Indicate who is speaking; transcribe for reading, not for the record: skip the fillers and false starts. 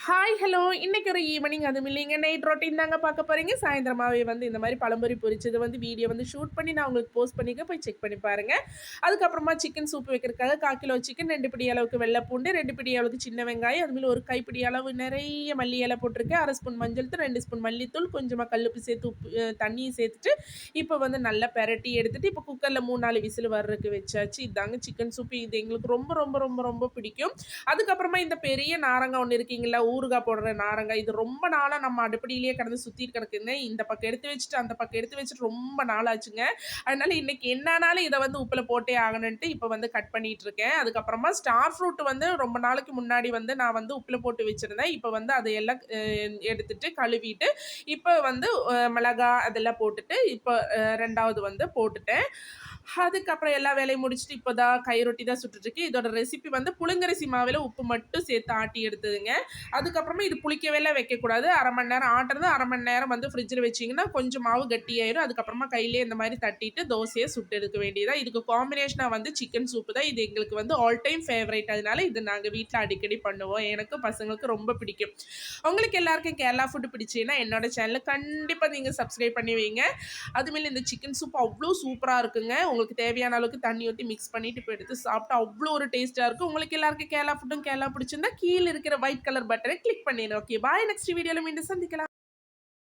Speaker 1: Hi, hello. இன்னைக்கு ஒரு evening அதுவும் இல்லைங்க, நைட் ரொட்டீன் தாங்க பார்க்க போறீங்க. சாயந்திரமாவே வந்து இந்த மாரி பழம்பொரி பொரிச்சது வந்து வீடியோ வந்து ஷூட் பண்ணி நான் உங்களுக்கு போஸ்ட் பண்ணியிருக்கேன். போய் செக் பண்ணி பாருங்க. அதுக்கப்புறமா சிக்கன் சூப் வைக்கிறதுக்காக 1/4 கிலோ சிக்கன், 2 பிடி அளவுக்கு வெள்ளை பூண்டு, 2 பிடி அளவுக்கு சின்ன வெங்காயம், அதுமாரி ஒரு கைப்பிடி அளவு நெறைய மல்லி இலை போட்டிருக்கேன். 1/2 ஸ்பூன் மஞ்சள் தூள், 2 ஸ்பூன் மல்லித்தூள், கொஞ்சமா கல்லுப்பு சேர்த்து தண்ணியும் சேர்த்துட்டு, இப்போ வந்து நல்லா பெரட்டி எடுத்துட்டு, இப்போ குக்கர்ல 3, 4 விசில் வர்றதுக்கு வச்சாச்சு. இதாங்க சிக்கன் சூப். இது எங்களுக்கு ரொம்ப ரொம்ப ரொம்ப ரொம்ப பிடிக்கும். அதுக்கப்புறமா இந்த பெரிய நாரங்கா ஒண்ணு இருக்கீங்களா, ஊறுகாய் போடுற நாரங்கா. இது ரொம்ப நாளா நம்ம அடுப்படியிலேயே கிடந்து சுத்திட்டு கிடக்குங்க. இந்த பக்கம் எடுத்து வச்சுட்டு, அந்த பக்கம் எடுத்து வச்சுட்டு ரொம்ப நாள் ஆச்சுங்க. அதனால இன்னைக்கு என்ன ஆனாலும் இத வந்து உப்புல போட்டே ஆகணுன்ட்டு இப்ப வந்து கட் பண்ணிட்டு இருக்கேன். அதுக்கப்புறமா ஸ்டார் ஃப்ரூட் வந்து ரொம்ப நாளைக்கு முன்னாடி வந்து நான் வந்து உப்புல போட்டு வச்சிருந்தேன். இப்ப வந்து அதையெல்லாம் எடுத்துட்டு கழுவிட்டு, இப்ப வந்து மிளகா அதெல்லாம் போட்டுட்டு, இப்ப 2வது வந்து போட்டுட்டேன். அதுக்கப்புறம் எல்லா வேலையும் முடிச்சுட்டு இப்பதான் கை ரொட்டி தான் சுட்டுட்டு இருக்கு. இதோட ரெசிபி வந்து புழுங்கரிசி மாவுல உப்பு மட்டும் சேர்த்து ஆட்டி எடுத்ததுங்க. அதுக்கப்புறமா இது புளிக்கவேலாம் வைக்கக்கூடாது. 1/2 மணி நேரம் ஆட்டுறது, 1/2 மணி நேரம் வந்து ஃப்ரிட்ஜில வச்சீங்கன்னா, கொஞ்சம் மாவு கட்டியாயிரும். அதுக்கப்புறமா கையிலேயே இந்த மாரி தட்டிட்டு தோசைய சுட்டு எடுக்க வேண்டியதுதான். இதுக்கு காம்பினேஷனா வந்து சிக்கன் சூப்பு தான். இது எங்களுக்கு வந்து ஆல் டைம் ஃபேவரைட். அதனால இது நாங்க வீட்ல அடிக்கடி பண்ணுவோம். எனக்கும் பசங்களுக்கும் ரொம்ப பிடிக்கும். உங்களுக்கு எல்லாருக்கும் கேரளா ஃபுட் பிடிச்சுன்னா, என்னோட சேனல கண்டிப்பா நீங்க சப்ஸ்கிரைப் பண்ணி வைங்க. அதுமாரி இந்த சிக்கன் சூப் அவ்ளோ சூப்பரா இருக்குங்க. உங்களுக்கு தேவையான அளவுக்கு தண்ணி ஊத்தி மிக்ஸ் பண்ணிட்டு இப்ப எடுத்து சாப்பிட்டா அவ்ளோ ஒரு டேஸ்ட்டா இருக்கும். உங்களுக்கு எல்லாருக்கும் கேரளா ஃபுட்டும் கேரளா பிடிச்சிருந்தா, கீழ இருக்கிற ஒயிட் கலர் பட்டன கிளிக் பண்ணிடுங்க. ஓகே, பாய். நெக்ஸ்ட் வீடியோல மீண்டும் சந்திக்கலாம்.